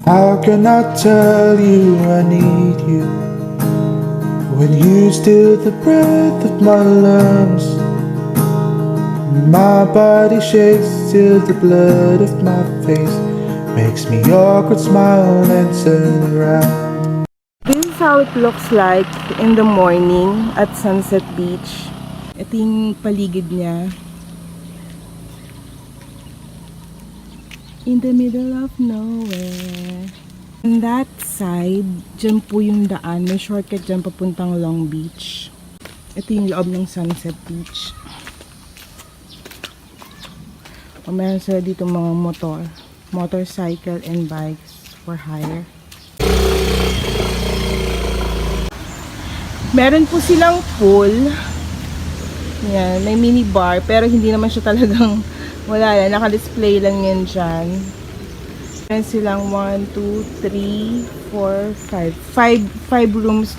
How can I tell you I need you when you steal the breath of my lungs? My body shakes till the blood of my face makes me awkward smile and turn around. This is how it looks like in the morning at Sunset Beach. Ito yung paligid niya. In the middle of nowhere. On that side, dyan po yung daan. May shortcut dyan papuntang Long Beach. Ito yung loob ng Sunset Beach. O meron sila dito mga motorcycle and bikes for hire. Meron po silang pool. Yan, may mini bar pero hindi naman siya talagang wala na, naka-display lang yan dyan. Meron silang 1, 2, 3, 4, 5 rooms.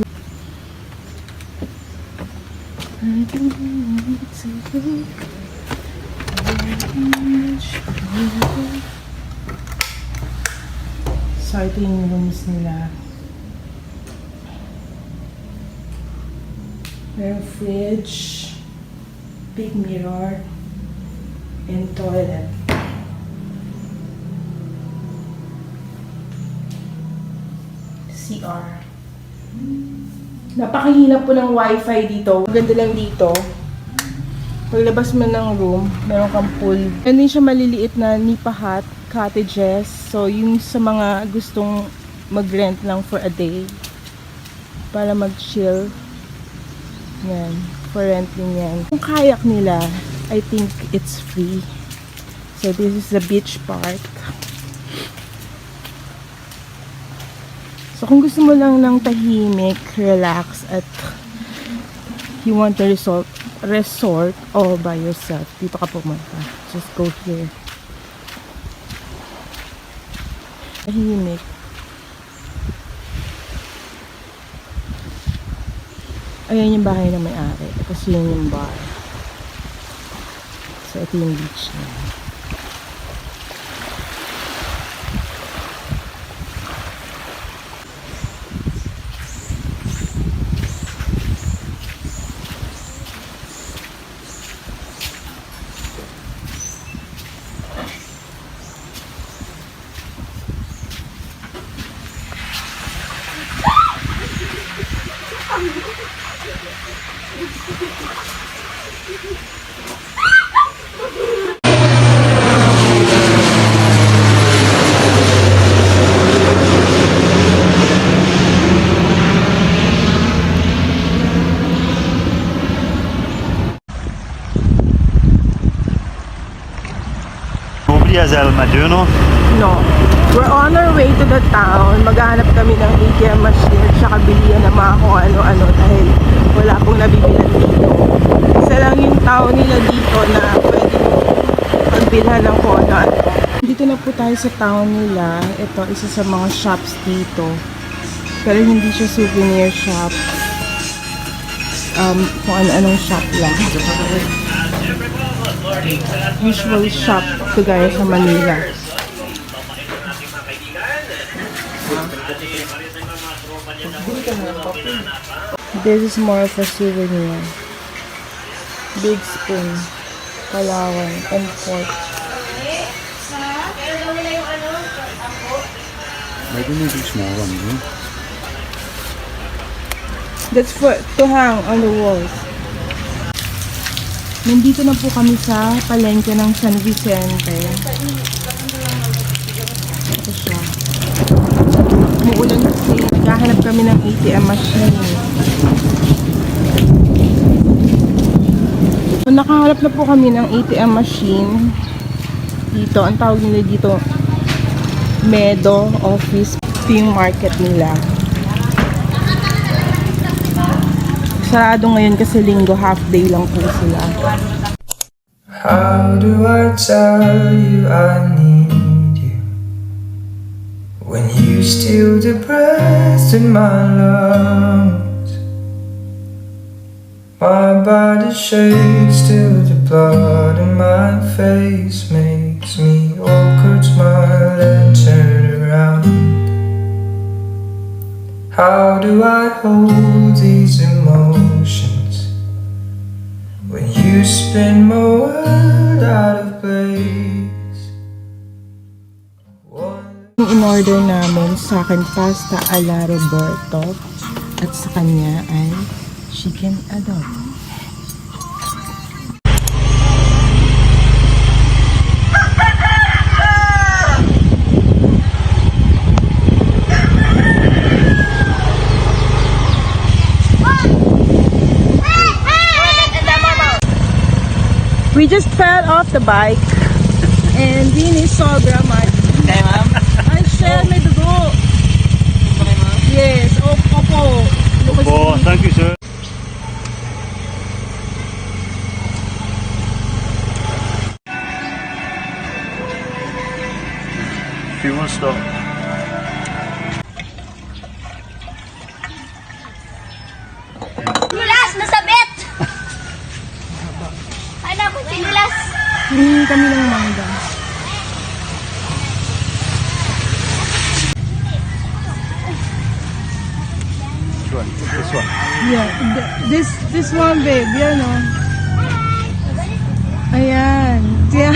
So ito yung rooms nila. Meron fridge, big mirror, and toilet. CR. Napakahina po ng wifi dito. Maganda lang dito. Paglabas mo ng room, meron kang pool. Meron din siya maliliit na nipa hut, cottages. So, yung sa mga gustong mag-rent lang for a day. Para mag-chill. Yan. For renting yan. Yung kayak nila, I think it's free. So this is the beach part. So kung gusto mo lang ng tahimik, relax, at you want to resort all by yourself, dito ka pumunta. Just go here. Tahimik. Ayan yung bahay na may-ari. Tapos yun yung bar. So, ito yung beach na. Zelma, do you know? No. We're on our way to the town. Maghanap kami ng ATM machine at saka bilihan ng mga kung ano-ano dahil wala pong nabibilan dito. Isa lang yung town nila dito na pwede magbilhan ng kung ano-ano. Dito na po tayo sa town nila. Ito, isa sa mga shops dito. Pero hindi siya souvenir shop. Kung ano-anong shop lang. Usual shop kagaya sa Manila. This is more of a souvenir. Big spoon, Palawan, and pork. Why do you need small one, no? That's for to hang on the walls. Nandito na po kami sa palengke ng San Vicente. Ito siya. Umuulan kasi. Naghahanap kami ng ATM machine. So, nakahanap na po kami ng ATM machine. Dito, ang tawag nila dito, Medo Office. Ito yung market nila. Sarado ngayon kasi linggo, half day lang po sila. How do I tell you I need you when you steal the breath in my lungs? My body shakes till the blood in my face makes me awkward smile and turn around. How do I hold these emotions when you spin my world out of place? Yung in-order namin, sa akin pasta ala Roberto at sa kanya ay chicken adobo. We just fell off the bike and Vini sobra man. Okay, ma'am? Ay, shell, may dugo. Okay, ma'am? Yes, opo. Oh, thank you, sir. If you want to stop. Sinulas! Nasabit! Ano ko sinulas? Hihingi kami ng mangga. Which one? This one. Yeah, this one, babe. Yan, oh. Ayan. Yeah.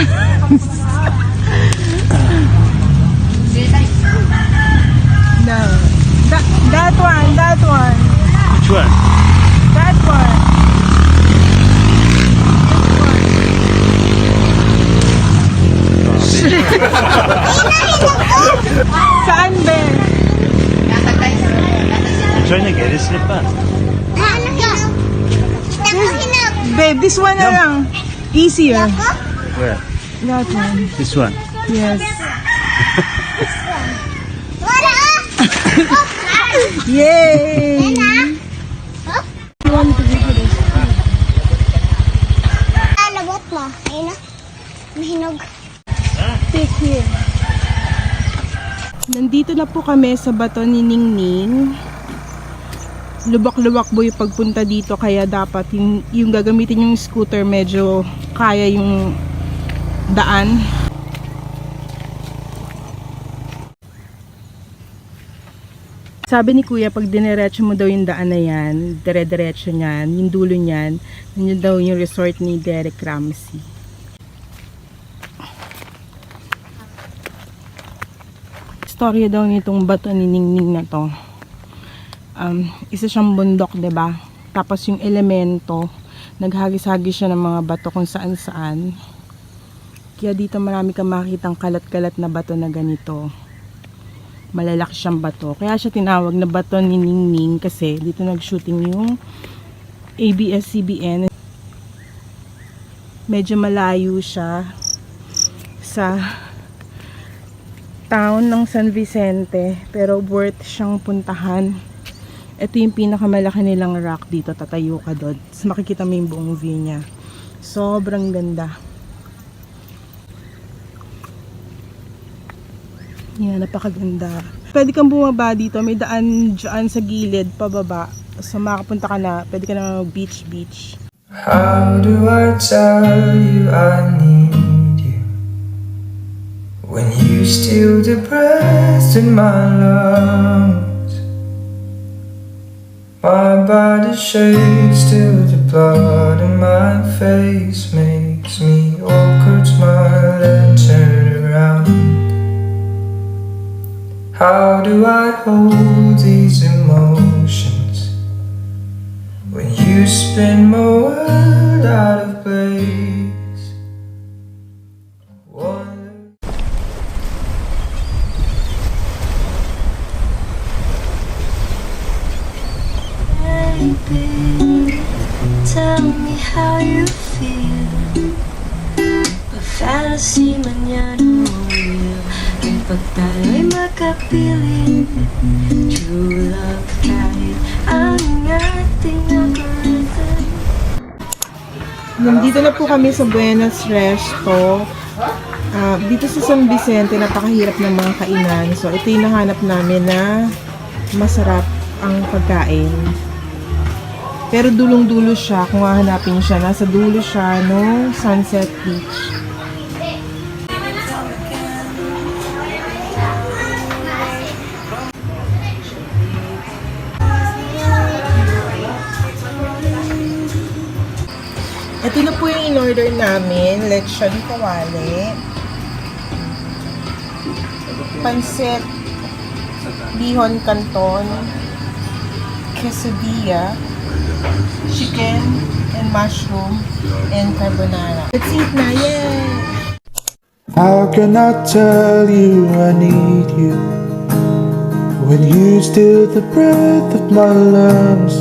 No. That one. Which one? That one. Saan, babe? I'm trying to get it slip back. Babe, this one na lang. Easier. Where? That one. This one. Yes. Yay! You want to give it Labot mo. Ayun na. Mahinog. Take here. Nandito na po kami sa bato ni Ningning. Lubak-lubak po yung pagpunta dito kaya dapat yung gagamitin yung scooter medyo kaya yung daan. Sabi ni Kuya, pag dinerecho mo daw yung daan na yan, dire-diretso niyan, yung dulo niyan, yun daw yung resort ni Derek Ramsey. Storya daw nitong bato ni Ningning na to. Isa siyang bundok, 'di ba? Tapos yung elemento, naghagis-hagis siya ng mga bato kung saan-saan. Kaya dito marami kang makitang kalat-kalat na bato na ganito. Malalaki siyang bato. Kaya siya tinawag na bato ni Ningning kasi dito nag-shooting yung ABS-CBN. Medyo malayo siya sa town ng San Vicente pero worth siyang puntahan. Ito yung pinakamalaki nilang rock dito. Tatayo ka doon. So, makikita mo yung buong view niya. Sobrang ganda. Yan, napakaganda. Pwede kang bumaba dito. May daan dyan sa gilid, pababa. So makapunta ka na. Pwede ka na beach. How do I tell you I need you when you steal the breath in my lungs? My body shakes till the blood in my face makes me awkward, smile and turn around. How do I hold these emotions when you spin my world out of place? Wonder. Baby, tell me how you feel. Ba fantasy man yan o real? Kapag tayo'y makapiling, true love kahit ang ating algorithm. Nandito na po kami sa Buenas Resto. Dito sa San Vicente, napakahirap ng mga kainan. So, ito yung nahanap namin na masarap ang pagkain. Pero dulong-dulo siya. Kung hahanapin siya, nasa dulo siya no Sunset Beach. Ito na po yung in-order namin. Lechon kawali. Pansit. Bihon canton. Quesadilla. Chicken and mushroom and carbonara. Let's eat na! Yay! How can I tell you I need you when you steal the breath of my lungs?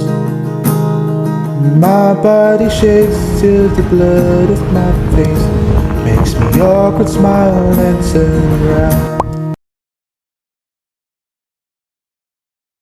My body shakes till the blood of my face makes me awkward, smile and turn around.